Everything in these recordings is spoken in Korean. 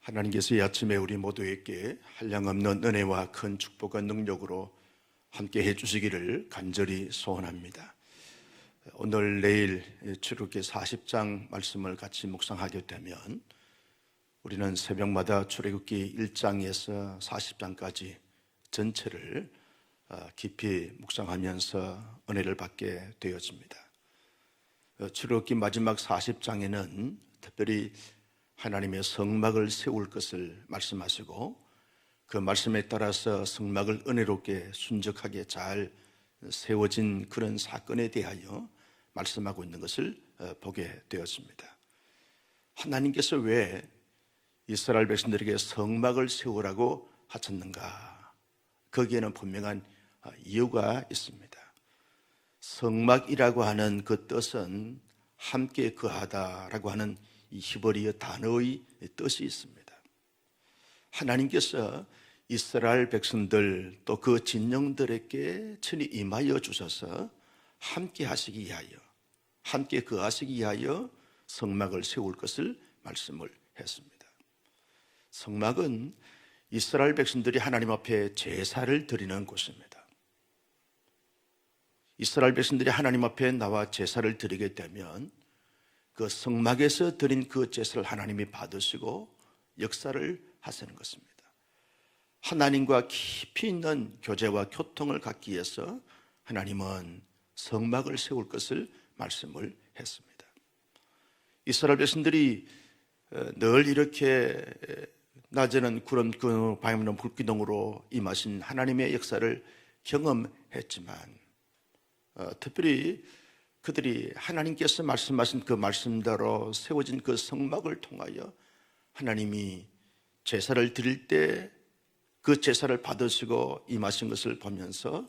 하나님께서 이 아침에 우리 모두에게 한량없는 은혜와 큰 축복과 능력으로 함께 해주시기를 간절히 소원합니다. 오늘 내일 출애굽기 40장 말씀을 같이 묵상하게 되면 우리는 새벽마다 출애굽기 1장에서 40장까지 전체를 깊이 묵상하면서 은혜를 받게 되어집니다. 출애굽기 마지막 40장에는 특별히 하나님의 성막을 세울 것을 말씀하시고 그 말씀에 따라서 성막을 은혜롭게 순적하게 잘 세워진 그런 사건에 대하여 말씀하고 있는 것을 보게 되었습니다. 하나님께서 왜 이스라엘 백성들에게 성막을 세우라고 하셨는가? 거기에는 분명한 이유가 있습니다. 성막이라고 하는 그 뜻은 함께 거하다라고 하는 이 히브리어 단어의 뜻이 있습니다. 하나님께서 이스라엘 백성들 또 그 진영들에게 친히 임하여 주셔서 함께 하시기 위하여, 함께 거하시기 위하여 성막을 세울 것을 말씀을 했습니다. 성막은 이스라엘 백성들이 하나님 앞에 제사를 드리는 곳입니다. 이스라엘 백성들이 하나님 앞에 나와 제사를 드리게 되면 그 성막에서 드린 그 제사를 하나님이 받으시고 역사를 하시는 것입니다. 하나님과 깊이 있는 교제와 교통을 갖기 위해서 하나님은 성막을 세울 것을 말씀을 했습니다. 이스라엘 백성들이 늘 이렇게 낮에는 구름 기둥, 밤에는 불 기둥으로 임하신 하나님의 역사를 경험했지만 특별히 그들이 하나님께서 말씀하신 그 말씀대로 세워진 그 성막을 통하여 하나님이 제사를 드릴 때 그 제사를 받으시고 임하신 것을 보면서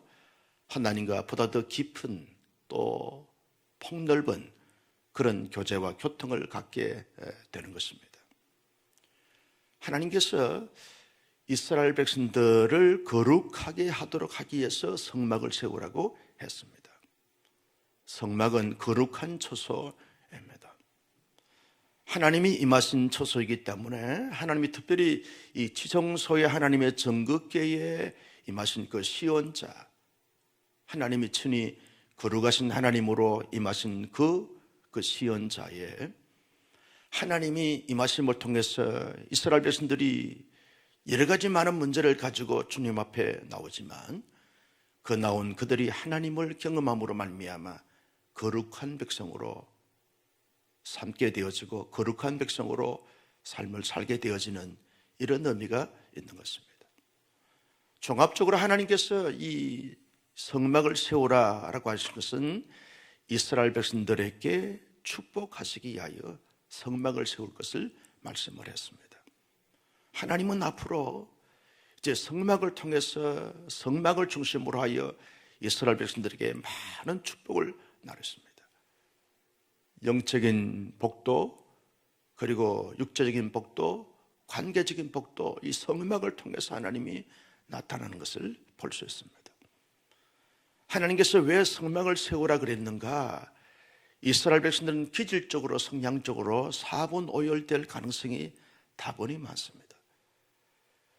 하나님과 보다 더 깊은 또 폭넓은 그런 교제와 교통을 갖게 되는 것입니다. 하나님께서 이스라엘 백성들을 거룩하게 하도록 하기 위해서 성막을 세우라고 했습니다. 성막은 거룩한 처소입니다. 하나님이 임하신 처소이기 때문에 하나님이 특별히 이 지성소의 하나님의 정극계에 임하신 그 시온자, 하나님이 친히 거룩하신 하나님으로 임하신 그 시온자에 하나님이 임하심을 통해서 이스라엘 백성들이 여러 가지 많은 문제를 가지고 주님 앞에 나오지만 그 나온 그들이 하나님을 경험함으로 말미암아 거룩한 백성으로 삼게 되어지고 거룩한 백성으로 삶을 살게 되어지는 이런 의미가 있는 것입니다. 종합적으로 하나님께서 이 성막을 세우라라고 하신 것은 이스라엘 백성들에게 축복하시기 위하여 성막을 세울 것을 말씀을 했습니다. 하나님은 앞으로 이제 성막을 통해서 성막을 중심으로 하여 이스라엘 백성들에게 많은 축복을 나눴습니다. 영적인 복도, 그리고 육체적인 복도, 관계적인 복도, 이 성막을 통해서 하나님이 나타나는 것을 볼 수 있습니다. 하나님께서 왜 성막을 세우라 그랬는가? 이스라엘 백성들은 기질적으로 성향적으로 사분오열될 가능성이 다분히 많습니다.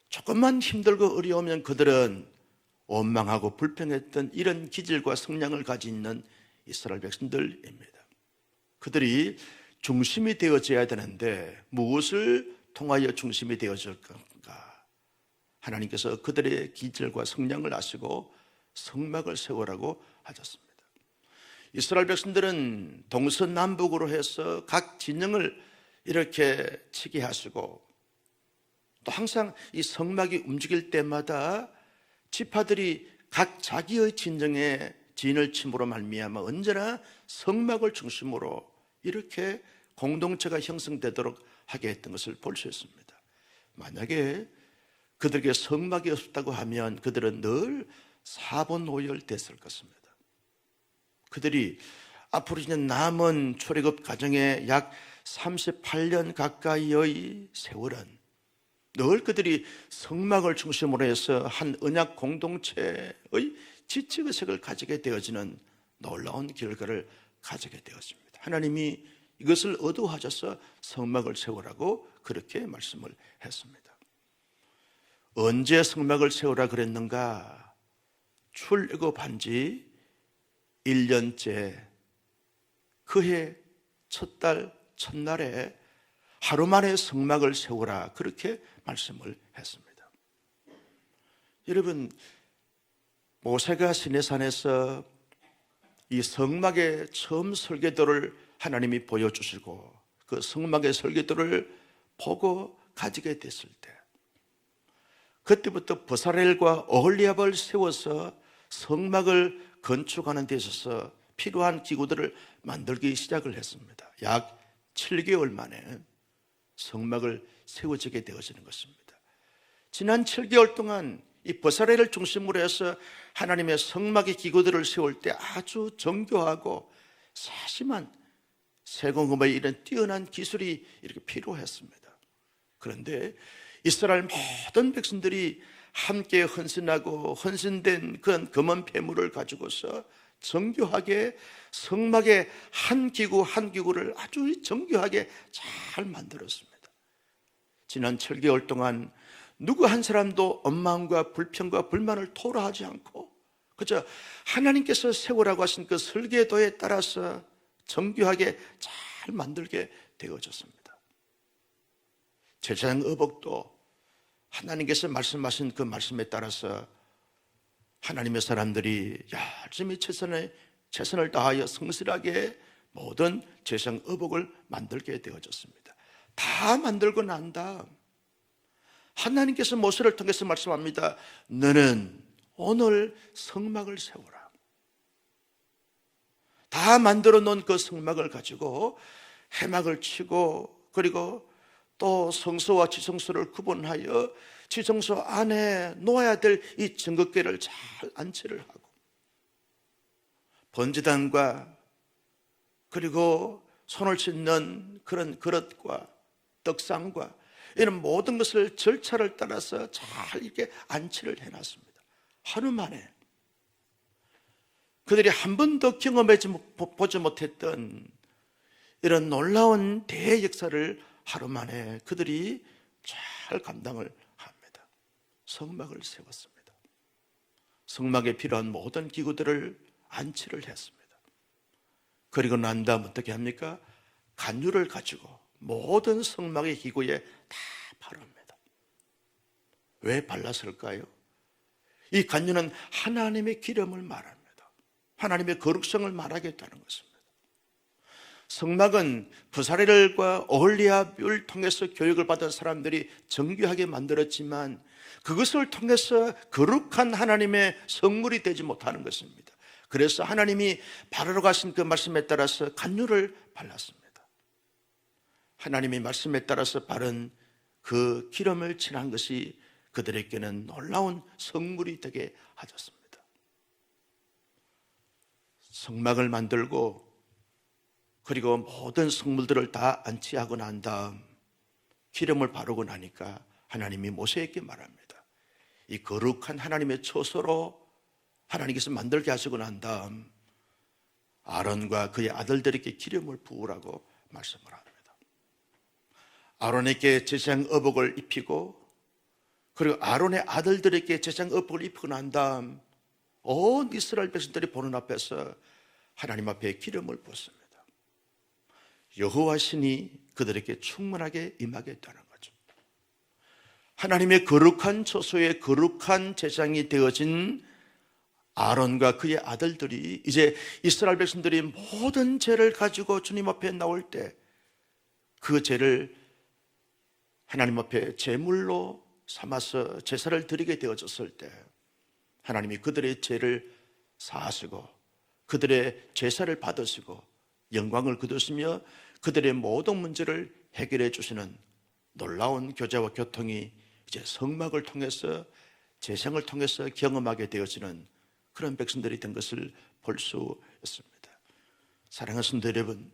조금만 힘들고 어려우면 그들은 원망하고 불평했던 이런 기질과 성향을 가지고 있는 이스라엘 백성들입니다. 그들이 중심이 되어져야 되는데 무엇을 통하여 중심이 되어질 건가? 하나님께서 그들의 기질과 성향을 아시고 성막을 세우라고 하셨습니다. 이스라엘 백성들은 동서남북으로 해서 각 진영을 이렇게 치게 하시고 또 항상 이 성막이 움직일 때마다 지파들이 각 자기의 진영에 진을 침으로 말미암아 언제나 성막을 중심으로 이렇게 공동체가 형성되도록 하게 했던 것을 볼 수 있습니다. 만약에 그들에게 성막이 없었다고 하면 그들은 늘 사분오열됐을 것입니다. 그들이 앞으로 이제 남은 출애굽 과정에 약 38년 가까이의 세월은 늘 그들이 성막을 중심으로 해서 한 언약 공동체의 지체의식을 가지게 되어지는 놀라운 결과를 가지게 되었습니다. 하나님이 이것을 의도하셔서 성막을 세우라고 그렇게 말씀을 했습니다. 언제 성막을 세우라 그랬는가? 출애굽한 지 1년째 그해 첫달 첫날에 하루 만에 성막을 세우라 그렇게 말씀을 했습니다. 여러분, 모세가 시내산에서 이 성막의 처음 설계도를 하나님이 보여주시고 그 성막의 설계도를 보고 가지게 됐을 때, 그때부터 버사렐과 오홀리압을 세워서 성막을 건축하는 데 있어서 필요한 기구들을 만들기 시작을 했습니다. 약 7개월 만에 성막을 세워지게 되어지는 것입니다. 지난 7개월 동안 이 버사렐을 중심으로 해서 하나님의 성막의 기구들을 세울 때 아주 정교하고 세심한 세공업의 이런 뛰어난 기술이 이렇게 필요했습니다. 그런데 이스라엘 모든 백성들이 함께 헌신하고 헌신된 그런 금은 폐물을 가지고서 정교하게 성막의 한 기구 한 기구를 아주 정교하게 잘 만들었습니다. 지난 7개월 동안 누구 한 사람도 원망과 불평과 불만을 토로하지 않고 그저 하나님께서 세우라고 하신 그 설계도에 따라서 정교하게 잘 만들게 되어졌습니다. 제사장 의복도 하나님께서 말씀하신 그 말씀에 따라서 하나님의 사람들이 열심히 최선을 다하여 성실하게 모든 제사장 의복을 만들게 되어졌습니다. 다 만들고 난 다음 하나님께서 모세를 통해서 말씀합니다. 너는 오늘 성막을 세우라. 다 만들어 놓은 그 성막을 가지고 해막을 치고 그리고 또 성소와 지성소를 구분하여 지성소 안에 놓아야 될 이 증거궤를 잘 안치를 하고 번제단과 그리고 손을 씻는 그런 그릇과 떡상과 이런 모든 것을 절차를 따라서 잘 이렇게 안치를 해놨습니다. 하루 만에 그들이 한 번도 보지 못했던 이런 놀라운 대역사를 하루 만에 그들이 잘 감당을 합니다. 성막을 세웠습니다. 성막에 필요한 모든 기구들을 안치를 했습니다. 그리고 난 다음 어떻게 합니까? 간유를 가지고 모든 성막의 기구에 다 바릅니다. 왜 발랐을까요? 이 간유는 하나님의 기름을 말합니다. 하나님의 거룩성을 말하겠다는 것입니다. 성막은 버사렐과 오홀리압을 통해서 교육을 받은 사람들이 정교하게 만들었지만 그것을 통해서 거룩한 하나님의 성물이 되지 못하는 것입니다. 그래서 하나님이 바르러 가신 그 말씀에 따라서 간유를 발랐습니다. 하나님의 말씀에 따라서 바른 그 기름을 칠한 것이 그들에게는 놀라운 성물이 되게 하셨습니다. 성막을 만들고 그리고 모든 성물들을 다 안치하고 난 다음 기름을 바르고 나니까 하나님이 모세에게 말합니다. 이 거룩한 하나님의 처소로 하나님께서 만들게 하시고 난 다음 아론과 그의 아들들에게 기름을 부으라고 말씀을 합니다. 아론에게 제사장 의복을 입히고 그리고 아론의 아들들에게 제사장 의복을 입히고 난 다음 온 이스라엘 백성들이 보는 앞에서 하나님 앞에 기름을 부었습니다. 여호와 신이 그들에게 충만하게 임하겠다는 거죠. 하나님의 거룩한 처소에 거룩한 제사장이 되어진 아론과 그의 아들들이 이제 이스라엘 백성들이 모든 죄를 가지고 주님 앞에 나올 때 그 죄를 하나님 앞에 제물로 삼아서 제사를 드리게 되어졌을 때 하나님이 그들의 죄를 사하시고 그들의 제사를 받으시고 영광을 거두시며 그들의 모든 문제를 해결해 주시는 놀라운 교제와 교통이 이제 성막을 통해서 제사를 통해서 경험하게 되어지는 그런 백성들이 된 것을 볼 수 있습니다. 사랑하는 성도 여러분,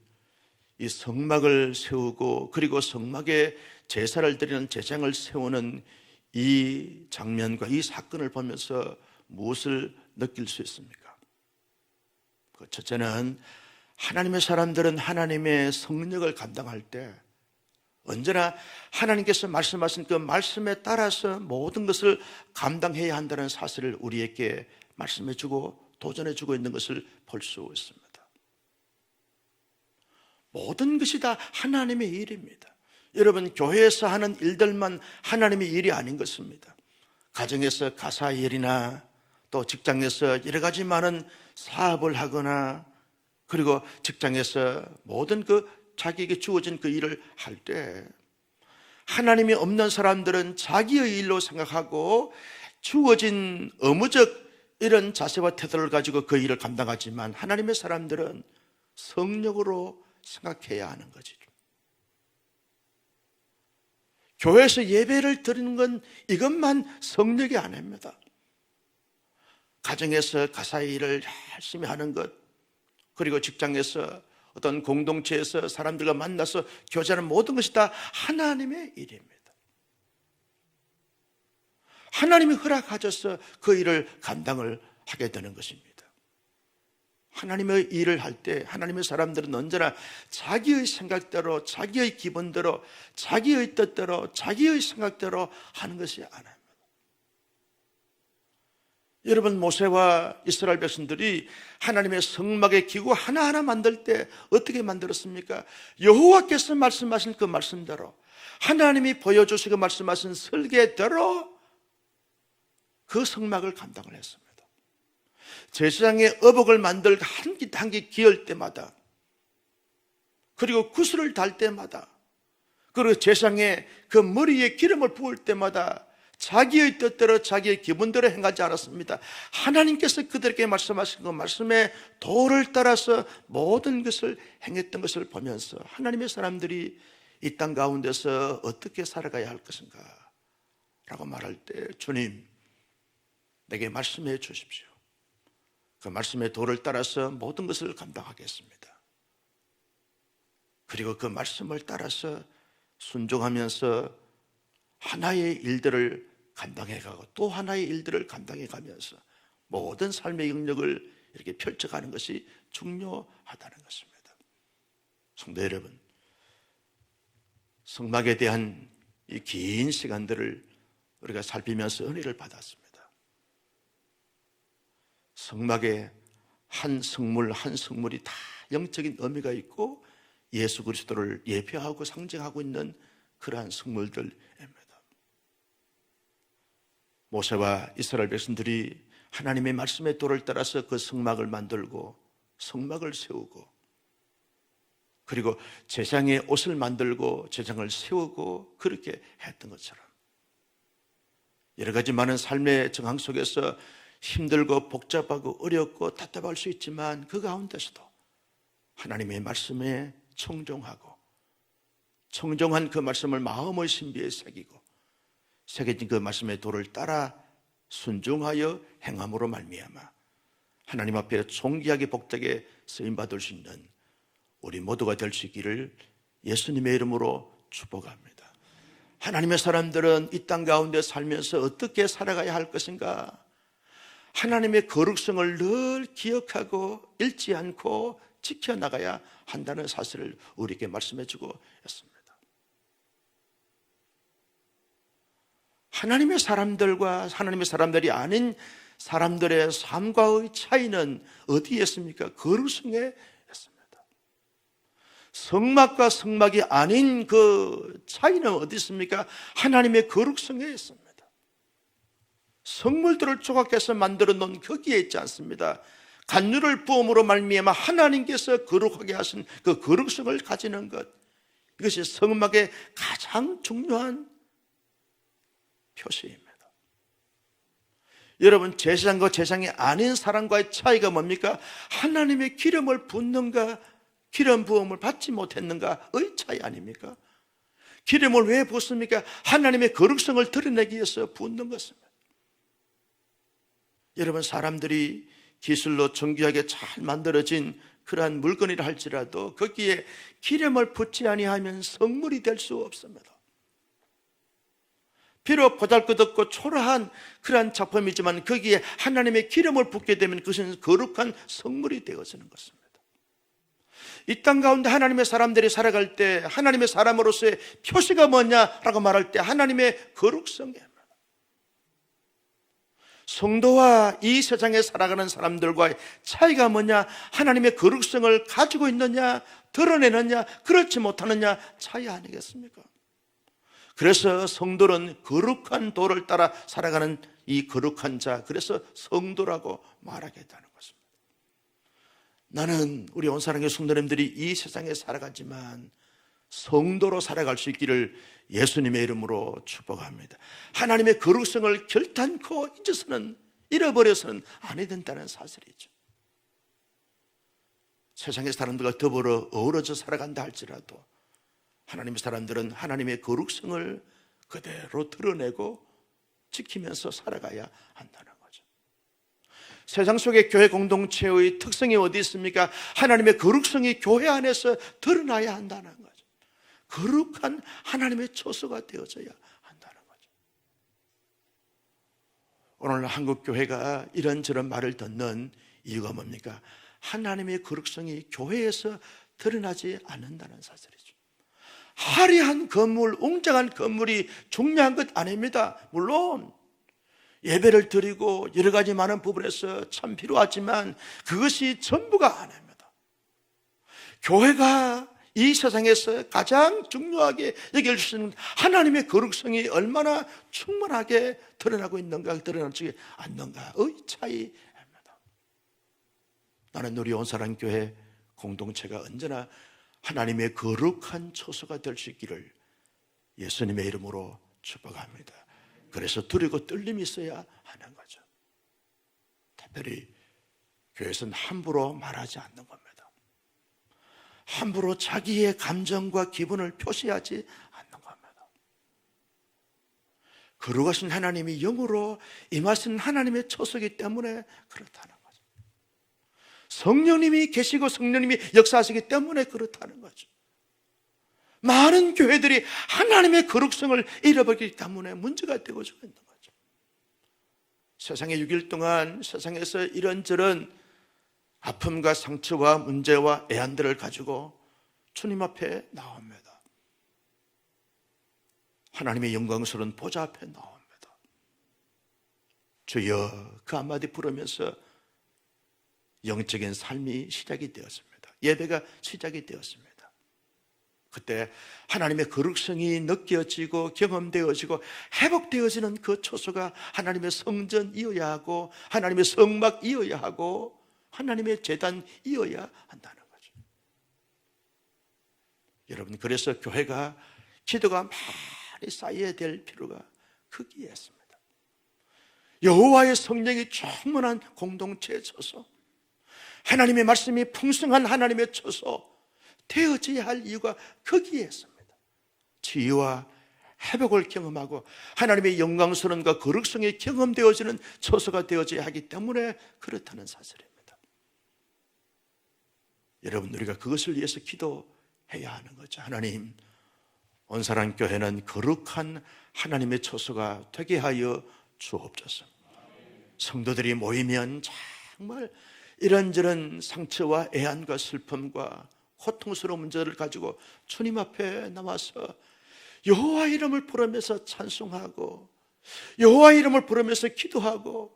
이 성막을 세우고 그리고 성막에 제사를 드리는 제장을 세우는 이 장면과 이 사건을 보면서 무엇을 느낄 수 있습니까? 첫째는 하나님의 사람들은 하나님의 성령을 감당할 때 언제나 하나님께서 말씀하신 그 말씀에 따라서 모든 것을 감당해야 한다는 사실을 우리에게 말씀해주고 도전해주고 있는 것을 볼 수 있습니다. 모든 것이 다 하나님의 일입니다. 여러분, 교회에서 하는 일들만 하나님의 일이 아닌 것입니다. 가정에서 가사 일이나 또 직장에서 여러 가지 많은 사업을 하거나 그리고 직장에서 모든 자기에게 주어진 그 일을 할 때 하나님이 없는 사람들은 자기의 일로 생각하고 주어진 의무적 이런 자세와 태도를 가지고 그 일을 감당하지만 하나님의 사람들은 성령으로 생각해야 하는 거죠. 교회에서 예배를 드리는 건 이것만 성령이 아닙니다. 가정에서 가사의 일을 열심히 하는 것, 그리고 직장에서 어떤 공동체에서 사람들과 만나서 교제하는 모든 것이 다 하나님의 일입니다. 하나님이 허락하셔서 그 일을 감당을 하게 되는 것입니다. 하나님의 일을 할 때 하나님의 사람들은 언제나 자기의 생각대로, 자기의 기분대로, 자기의 뜻대로, 자기의 생각대로 하는 것이 아닙니다. 여러분, 모세와 이스라엘 백성들이 하나님의 성막의 기구 하나하나 만들 때 어떻게 만들었습니까? 여호와께서 말씀하신 그 말씀대로, 하나님이 보여주시고 말씀하신 설계대로 그 성막을 감당을 했습니다. 제사장의 어복을 만들고 한 깃 한 깃 기을 때마다, 그리고 구슬을 달 때마다, 그리고 제사장의 그 머리에 기름을 부을 때마다 자기의 뜻대로 자기의 기분대로 행하지 않았습니다. 하나님께서 그들에게 말씀하신 그 말씀의 도를 따라서 모든 것을 행했던 것을 보면서 하나님의 사람들이 이 땅 가운데서 어떻게 살아가야 할 것인가 라고 말할 때, 주님, 내게 말씀해 주십시오. 그 말씀의 도를 따라서 모든 것을 감당하겠습니다. 그리고 그 말씀을 따라서 순종하면서 하나의 일들을 감당해가고 또 하나의 일들을 감당해가면서 모든 삶의 영역을 이렇게 펼쳐가는 것이 중요하다는 것입니다. 성도 여러분, 성막에 대한 이 긴 시간들을 우리가 살피면서 은혜를 받았습니다. 성막에 한 성물 한 성물이 다 영적인 의미가 있고 예수 그리스도를 예표하고 상징하고 있는 그러한 성물들입니다. 모세와 이스라엘 백성들이 하나님의 말씀의 도를 따라서 그 성막을 만들고 성막을 세우고, 그리고 제사장의 옷을 만들고 제사장을 세우고 그렇게 했던 것처럼 여러 가지 많은 삶의 정황 속에서 힘들고 복잡하고 어렵고 답답할 수 있지만 그 가운데서도 하나님의 말씀에 청종한 그 말씀을 마음의 신비에 새기고 새겨진 그 말씀의 도를 따라 순종하여 행함으로 말미암아 하나님 앞에 존귀하게 복되게 쓰임받을 수 있는 우리 모두가 될 수 있기를 예수님의 이름으로 축복합니다. 하나님의 사람들은 이 땅 가운데 살면서 어떻게 살아가야 할 것인가? 하나님의 거룩성을 늘 기억하고 잃지 않고 지켜나가야 한다는 사실을 우리에게 말씀해 주고 있습니다. 하나님의 사람들과 하나님의 사람들이 아닌 사람들의 삶과의 차이는 어디에 있습니까? 거룩성에 있습니다. 성막과 성막이 아닌 그 차이는 어디 있습니까? 하나님의 거룩성에 있습니다. 성물들을 조각해서 만들어 놓은 거기에 있지 않습니다. 간유를 부음으로 말미암아 하나님께서 거룩하게 하신 그 거룩성을 가지는 것, 이것이 성막의 가장 중요한 표시입니다. 여러분, 제사장과 제사장이 아닌 사람과의 차이가 뭡니까? 하나님의 기름을 붓는가, 기름 부음을 받지 못했는가의 차이 아닙니까? 기름을 왜 붓습니까? 하나님의 거룩성을 드러내기 위해서 붓는 것입니다. 여러분, 사람들이 기술로 정교하게 잘 만들어진 그러한 물건이라 할지라도 거기에 기름을 붓지 아니하면 성물이 될 수 없습니다. 비록 보잘것없고 초라한 그러한 작품이지만 거기에 하나님의 기름을 붓게 되면 그것은 거룩한 성물이 되어지는 것입니다. 이 땅 가운데 하나님의 사람들이 살아갈 때 하나님의 사람으로서의 표시가 뭐냐라고 말할 때 하나님의 거룩성이에요. 성도와 이 세상에 살아가는 사람들과의 차이가 뭐냐? 하나님의 거룩성을 가지고 있느냐, 드러내느냐, 그렇지 못하느냐 차이 아니겠습니까? 그래서 성도는 거룩한 도를 따라 살아가는 이 거룩한 자, 그래서 성도라고 말하겠다는 것입니다. 나는 우리 온사랑의 성도님들이 이 세상에 살아가지만 성도로 살아갈 수 있기를 예수님의 이름으로 축복합니다. 하나님의 거룩성을 결단코 잊어서는, 잃어버려서는 아니 된다는 사실이죠. 세상의 사람들과 더불어 어우러져 살아간다 할지라도 하나님의 사람들은 하나님의 거룩성을 그대로 드러내고 지키면서 살아가야 한다는 거죠. 세상 속의 교회 공동체의 특성이 어디 있습니까? 하나님의 거룩성이 교회 안에서 드러나야 한다는 거죠. 거룩한 하나님의 처소가 되어져야 한다는 거죠. 오늘 한국 교회가 이런저런 말을 듣는 이유가 뭡니까? 하나님의 거룩성이 교회에서 드러나지 않는다는 사실이죠. 화려한 건물, 웅장한 건물이 중요한 것 아닙니다. 물론 예배를 드리고 여러 가지 많은 부분에서 참 필요하지만 그것이 전부가 아닙니다. 교회가 이 세상에서 가장 중요하게 여길 수 있는 하나님의 거룩성이 얼마나 충만하게 드러나고 있는가, 드러나지 않는가의 차이입니다. 나는 우리 온사랑교회 공동체가 언제나 하나님의 거룩한 처소가 될 수 있기를 예수님의 이름으로 축복합니다. 그래서 두리고 떨림이 있어야 하는 거죠. 특별히 교회에서는 함부로 말하지 않는 겁니다. 함부로 자기의 감정과 기분을 표시하지 않는 겁니다. 거룩하신 하나님이 영으로 임하신 하나님의 처소이기 때문에 그렇다는 거죠. 성령님이 계시고 성령님이 역사하시기 때문에 그렇다는 거죠. 많은 교회들이 하나님의 거룩성을 잃어버리기 때문에 문제가 되고 있는 거죠. 세상에 6일 동안 세상에서 이런저런 아픔과 상처와 문제와 애환들을 가지고 주님 앞에 나옵니다. 하나님의 영광스러운 보좌 앞에 나옵니다. 주여, 그 한마디 부르면서 영적인 삶이 시작이 되었습니다. 예배가 시작이 되었습니다. 그때 하나님의 거룩성이 느껴지고 경험되어지고 회복되어지는 그 초소가 하나님의 성전이어야 하고 하나님의 성막이어야 하고 하나님의 제단이어야 한다는 거죠. 여러분, 그래서 교회가 기도가 많이 쌓여야 될 필요가 크기에 있습니다. 여호와의 성령이 충만한 공동체의 처소, 하나님의 말씀이 풍성한 하나님의 처소 되어져야 할 이유가 거기에 있습니다. 치유와 회복을 경험하고 하나님의 영광스러움과 거룩성이 경험되어지는 처소가 되어져야 하기 때문에 그렇다는 사실입니다. 여러분, 우리가 그것을 위해서 기도해야 하는 거죠. 하나님, 온사랑교회는 거룩한 하나님의 처소가 되게 하여 주옵소서. 성도들이 모이면 정말 이런저런 상처와 애환과 슬픔과 고통스러운 문제를 가지고 주님 앞에 나와서 여호와 이름을 부르면서 찬송하고 여호와 이름을 부르면서 기도하고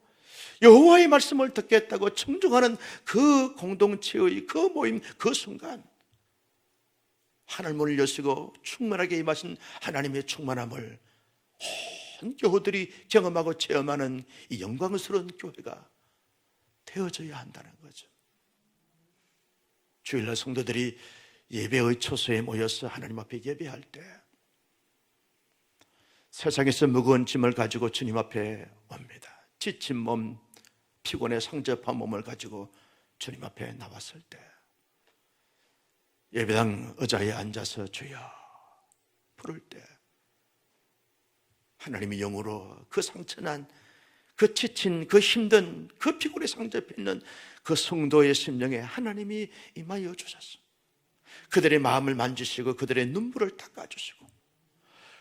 여호와의 말씀을 듣겠다고 청중하는 그 공동체의 그 모임, 그 순간 하늘문을 여시고 충만하게 임하신 하나님의 충만함을 온 교우들이 경험하고 체험하는 이 영광스러운 교회가 되어져야 한다는 거죠. 주일날 성도들이 예배의 초소에 모여서 하나님 앞에 예배할 때 세상에서 무거운 짐을 가지고 주님 앞에 옵니다. 지친 몸, 피곤에 상접한 몸을 가지고 주님 앞에 나왔을 때 예배당 의자에 앉아서 주여 부를 때 하나님의 영으로 그 상처난, 그 지친, 그 힘든, 그 피곤에 상접해 있는 그 성도의 심령에 하나님이 임하여 주셨습니다. 그들의 마음을 만지시고 그들의 눈물을 닦아주시고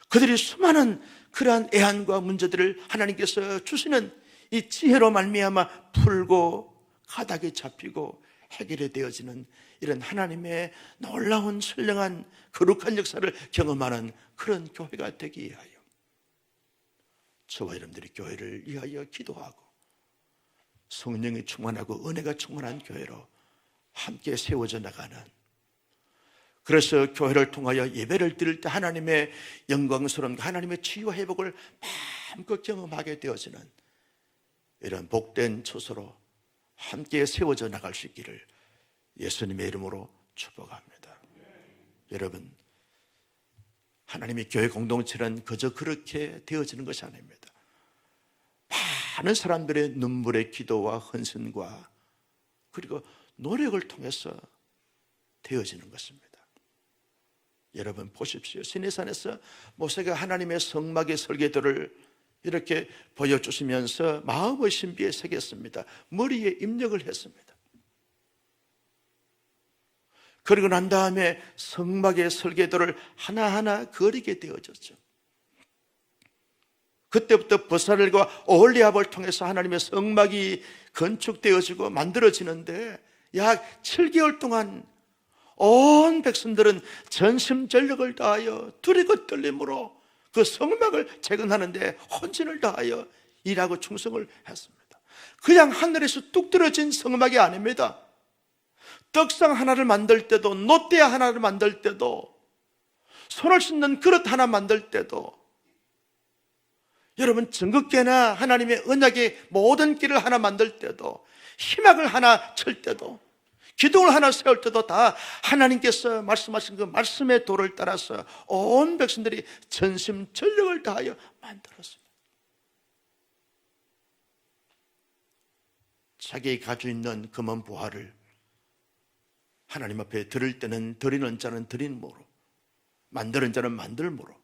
그들이 수많은 그러한 애환과 문제들을 하나님께서 주시는 이 지혜로 말미암아 풀고 가닥이 잡히고 해결이 되어지는 이런 하나님의 놀라운 선량한 거룩한 역사를 경험하는 그런 교회가 되기 위하여 저와 여러분들이 교회를 위하여 기도하고 성령이 충만하고 은혜가 충만한 교회로 함께 세워져 나가는, 그래서 교회를 통하여 예배를 드릴 때 하나님의 영광스러운 하나님의 치유와 회복을 마음껏 경험하게 되어지는 이런 복된 처소로 함께 세워져 나갈 수 있기를 예수님의 이름으로 축복합니다. 여러분, 하나님의 교회 공동체는 그저 그렇게 되어지는 것이 아닙니다. 많은 사람들의 눈물의 기도와 헌신과 그리고 노력을 통해서 되어지는 것입니다. 여러분 보십시오. 시내산에서 모세가 하나님의 성막의 설계도를 이렇게 보여주시면서 마음의 신비에 새겼습니다. 머리에 입력을 했습니다. 그리고 난 다음에 성막의 설계도를 하나하나 그리게 되어졌죠. 그때부터 버사렐과 오홀리압을 통해서 하나님의 성막이 건축되어지고 만들어지는데 약 7개월 동안 온 백성들은 전심전력을 다하여 두리고 떨림으로 그 성막을 재건하는데 혼신을 다하여 일하고 충성을 했습니다. 그냥 하늘에서 뚝 떨어진 성막이 아닙니다. 떡상 하나를 만들 때도, 놋대야 하나를 만들 때도, 손을 씻는 그릇 하나 만들 때도, 여러분 전극계나 하나님의 언약의 모든 길을 하나 만들 때도, 희막을 하나 칠 때도, 기둥을 하나 세울 때도 다 하나님께서 말씀하신 그 말씀의 도를 따라서 온 백성들이 전심전력을 다하여 만들었습니다. 자기 가지고 있는 금은 보화를 하나님 앞에 드릴 때는 드리는 자는 드림으로, 만드는 자는 만들므로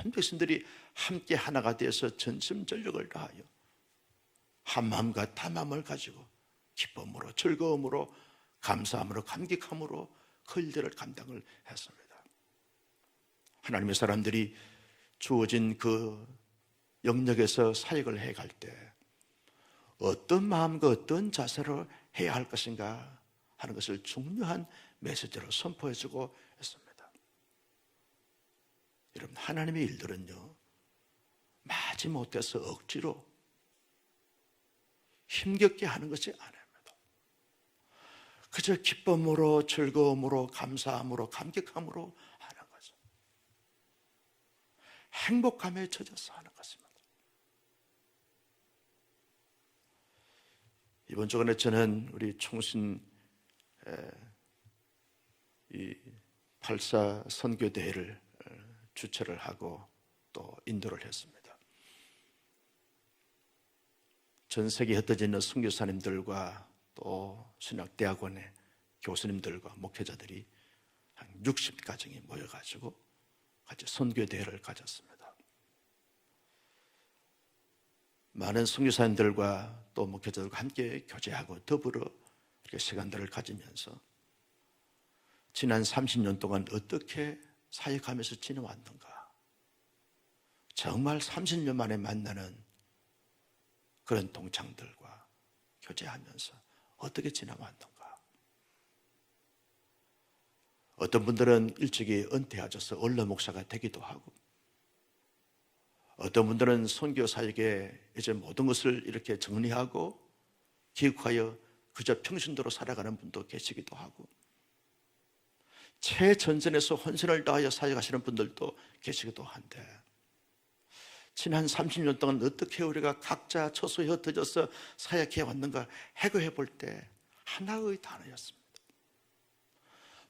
온 백성들이 함께 하나가 되어서 전심전력을 다하여 한 마음과 다 마음을 가지고 기쁨으로, 즐거움으로, 감사함으로, 감격함으로 그 일들을 감당을 했습니다. 하나님의 사람들이 주어진 그 영역에서 사역을 해갈 때 어떤 마음과 어떤 자세로 해야 할 것인가 하는 것을 중요한 메시지로 선포해주고 했습니다. 여러분, 하나님의 일들은요, 마지못해서 억지로 힘겹게 하는 것이 아닙니다. 그저 기쁨으로, 즐거움으로, 감사함으로, 감격함으로 하는 거죠. 행복감에 젖어서 하는 것입니다. 이번 주간에 저는 우리 총신 이 84 선교대회를 주최를 하고 또 인도를 했습니다. 전 세계에 흩어져 있는 선교사님들과 또 신학대학원의 교수님들과 목회자들이 한 60가정이 모여가지고 같이 선교대회를 가졌습니다. 많은 선교사님들과 또 목회자들과 함께 교제하고 더불어 이렇게 시간들을 가지면서 지난 30년 동안 어떻게 사역하면서 지내왔는가, 정말 30년 만에 만나는 그런 동창들과 교제하면서 어떻게 지나왔는가. 어떤 분들은 일찍이 은퇴하셔서 언론 목사가 되기도 하고, 어떤 분들은 선교 사역에 이제 모든 것을 이렇게 정리하고 기획하여 그저 평신도로 살아가는 분도 계시기도 하고, 최전선에서 혼신을 다하여 사역하시는 분들도 계시기도 한데, 지난 30년 동안 어떻게 우리가 각자 처소에 흩어져서 사역해 왔는가 해고해 볼 때 하나의 단어였습니다.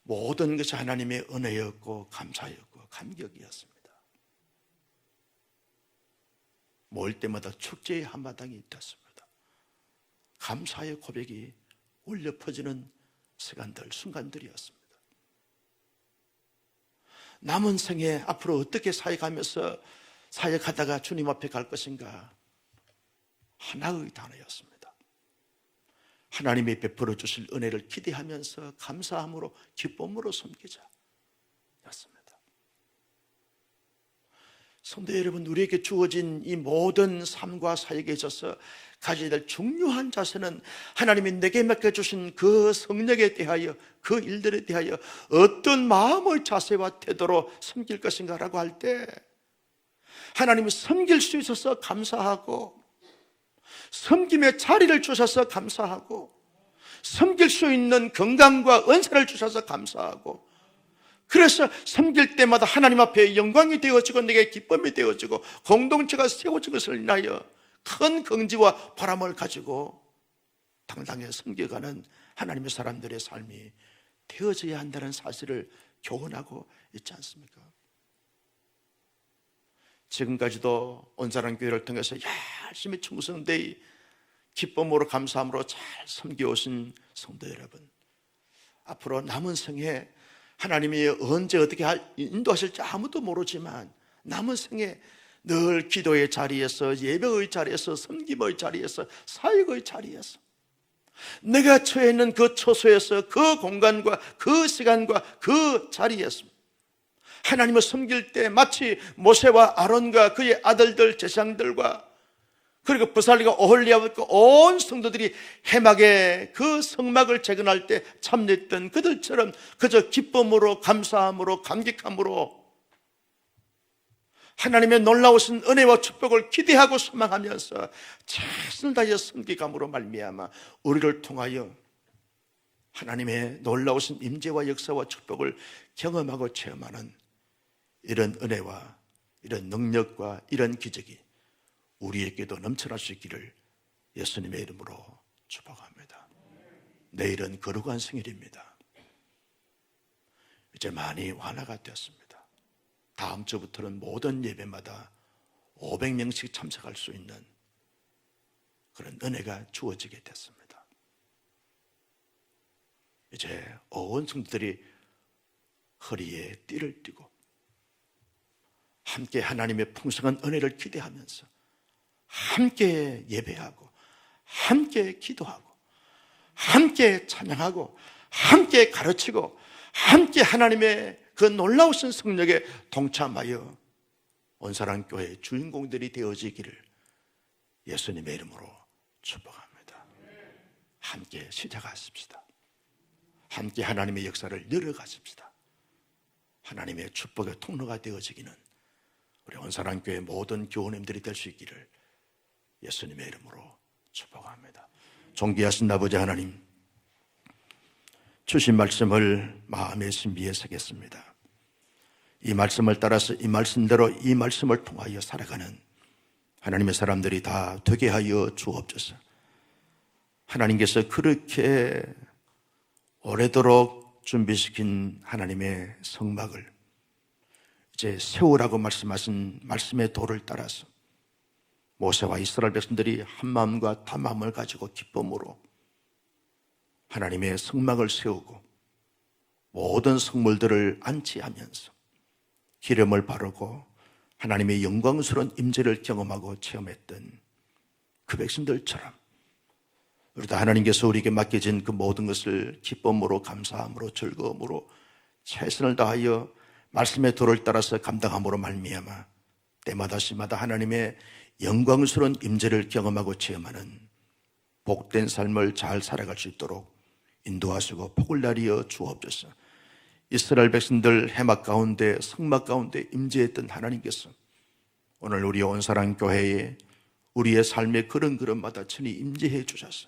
모든 것이 하나님의 은혜였고 감사였고 감격이었습니다. 모일 때마다 축제의 한마당이 됐습니다. 감사의 고백이 울려 퍼지는 시간들, 순간들이었습니다. 남은 생에 앞으로 어떻게 사역하면서 사역하다가 주님 앞에 갈 것인가, 하나의 단어였습니다. 하나님이 베풀어 주실 은혜를 기대하면서 감사함으로 기쁨으로 섬기자 였습니다. 성도 여러분, 우리에게 주어진 이 모든 삶과 사역에 있어서 가져야 될 중요한 자세는 하나님이 내게 맡겨주신 그 성령에 대하여, 그 일들에 대하여 어떤 마음의 자세와 태도로 섬길 것인가라고 할 때, 하나님이 섬길 수 있어서 감사하고, 섬김의 자리를 주셔서 감사하고, 섬길 수 있는 건강과 은사를 주셔서 감사하고, 그래서 섬길 때마다 하나님 앞에 영광이 되어지고 내게 기쁨이 되어지고 공동체가 세워진 것을 인하여 큰 긍지와 바람을 가지고 당당히 섬겨가는 하나님의 사람들의 삶이 되어져야 한다는 사실을 교훈하고 있지 않습니까? 지금까지도 온사랑교회를 통해서 열심히 충성되이 기쁨으로 감사함으로 잘 섬겨오신 성도 여러분, 앞으로 남은 생에 하나님이 언제 어떻게 인도하실지 아무도 모르지만 남은 생에 늘 기도의 자리에서, 예배의 자리에서, 섬김의 자리에서, 사역의 자리에서, 내가 처해 있는 그 처소에서, 그 공간과 그 시간과 그 자리에서 하나님을 섬길 때 마치 모세와 아론과 그의 아들들, 제사장들과 그리고 부살리가 오홀리아와 온 성도들이 해막에 그 성막을 재건할 때 참여했던 그들처럼 그저 기쁨으로, 감사함으로, 감격함으로 하나님의 놀라우신 은혜와 축복을 기대하고 소망하면서 최선을 다하여 섬기감으로 말미암아 우리를 통하여 하나님의 놀라우신 임재와 역사와 축복을 경험하고 체험하는 이런 은혜와 이런 능력과 이런 기적이 우리에게도 넘쳐날 수 있기를 예수님의 이름으로 축복합니다. 내일은 거룩한 생일입니다. 이제 많이 완화가 되었습니다. 다음 주부터는 모든 예배마다 500명씩 참석할 수 있는 그런 은혜가 주어지게 됐습니다. 이제 온 성도들이 허리에 띠를 띠고 함께 하나님의 풍성한 은혜를 기대하면서 함께 예배하고 함께 기도하고 함께 찬양하고 함께 가르치고 함께 하나님의 그 놀라우신 성령에 동참하여 온사랑교회의 주인공들이 되어지기를 예수님의 이름으로 축복합니다. 함께 시작하십시다. 함께 하나님의 역사를 열어가십시다. 하나님의 축복의 통로가 되어지기는 우리 온사랑교회 모든 교우님들이 될 수 있기를 예수님의 이름으로 축복합니다. 존귀하신 아버지 하나님, 주신 말씀을 마음의 신비에 새겼습니다. 이 말씀을 따라서 이 말씀대로 이 말씀을 통하여 살아가는 하나님의 사람들이 다 되게 하여 주옵소서. 하나님께서 그렇게 오래도록 준비시킨 하나님의 성막을 이제 세우라고 말씀하신 말씀의 도를 따라서 모세와 이스라엘 백성들이 한 마음과 한 마음을 가지고 기쁨으로 하나님의 성막을 세우고 모든 성물들을 안치하면서 기름을 바르고 하나님의 영광스러운 임재를 경험하고 체험했던 그 백성들처럼 우리도 하나님께서 우리에게 맡겨진 그 모든 것을 기쁨으로, 감사함으로, 즐거움으로 최선을 다하여 말씀의 도를 따라서 감당함으로 말미암아 때마다 시마다 하나님의 영광스러운 임재를 경험하고 체험하는 복된 삶을 잘 살아갈 수 있도록 인도하시고 복을 나리어 주옵소서. 이스라엘 백성들 해막 가운데 성막 가운데 임재했던 하나님께서 오늘 우리 온사랑교회에 우리의 삶의 걸음걸음마다 친히 임재해 주셔서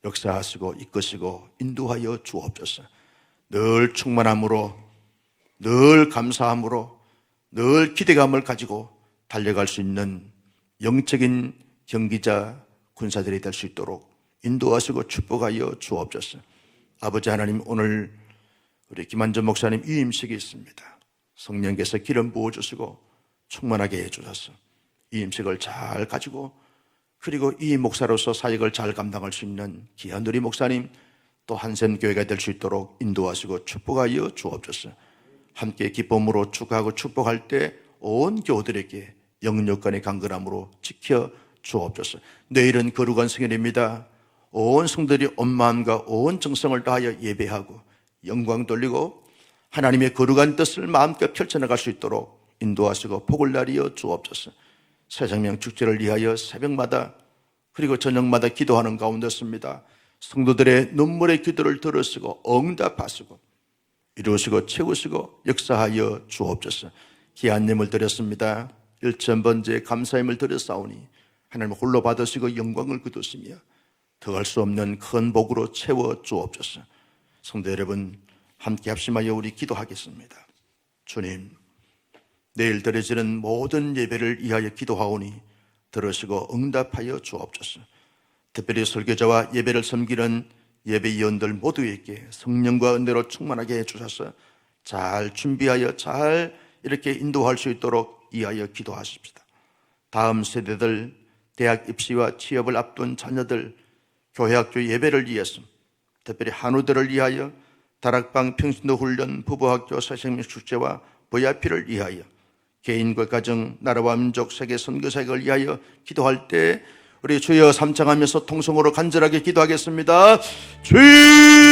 역사하시고 이끄시고 인도하여 주옵소서. 늘 충만함으로, 늘 감사함으로, 늘 기대감을 가지고 달려갈 수 있는 영적인 경기자, 군사들이 될 수 있도록 인도하시고 축복하여 주옵소서. 아버지 하나님, 오늘 우리 김한전 목사님 위임식이 있습니다. 성령께서 기름 부어주시고 충만하게 해주셔서 이 임식을 잘 가지고 그리고 이 목사로서 사역을 잘 감당할 수 있는 귀한 우리 목사님 또 한샘교회가 될 수 있도록 인도하시고 축복하여 주옵소서. 함께 기쁨으로 축하하고 축복할 때 온 교우들에게 영육간의 강건함으로 지켜 주옵소서. 내일은 거룩한 생일입니다. 온 성들이 온 마음과 온 정성을 다하여 예배하고 영광 돌리고 하나님의 거룩한 뜻을 마음껏 펼쳐나갈 수 있도록 인도하시고 복을 나리여 주옵소서. 새생명 축제를 위하여 새벽마다 그리고 저녁마다 기도하는 가운데였습니다. 성도들의 눈물의 기도를 들으시고 응답하시고 이루시고 채우시고 역사하여 주옵소서. 귀한 예물 드렸습니다. 일천번째 감사임을 드렸사오니 하나님 홀로 받으시고 영광을 거두시며 더할 수 없는 큰 복으로 채워 주옵소서. 성도 여러분, 함께 합심하여 우리 기도하겠습니다. 주님, 내일 드려지는 모든 예배를 위하여 기도하오니 들으시고 응답하여 주옵소서. 특별히 설교자와 예배를 섬기는 예배위원들 모두에게 성령과 은혜로 충만하게 해주셔서 잘 준비하여 잘 이렇게 인도할 수 있도록 위하여 기도하십시다. 다음 세대들, 대학 입시와 취업을 앞둔 자녀들, 교회학교 예배를 위해서, 특별히 한우들을 위하여 다락방 평신도 훈련, 부부학교 새생명 축제와 VIP를 위하여 개인과 가정, 나라와 민족, 세계 선교사역을 위하여 기도할 때 우리 주여 삼창하면서 통성으로 간절하게 기도하겠습니다. 주여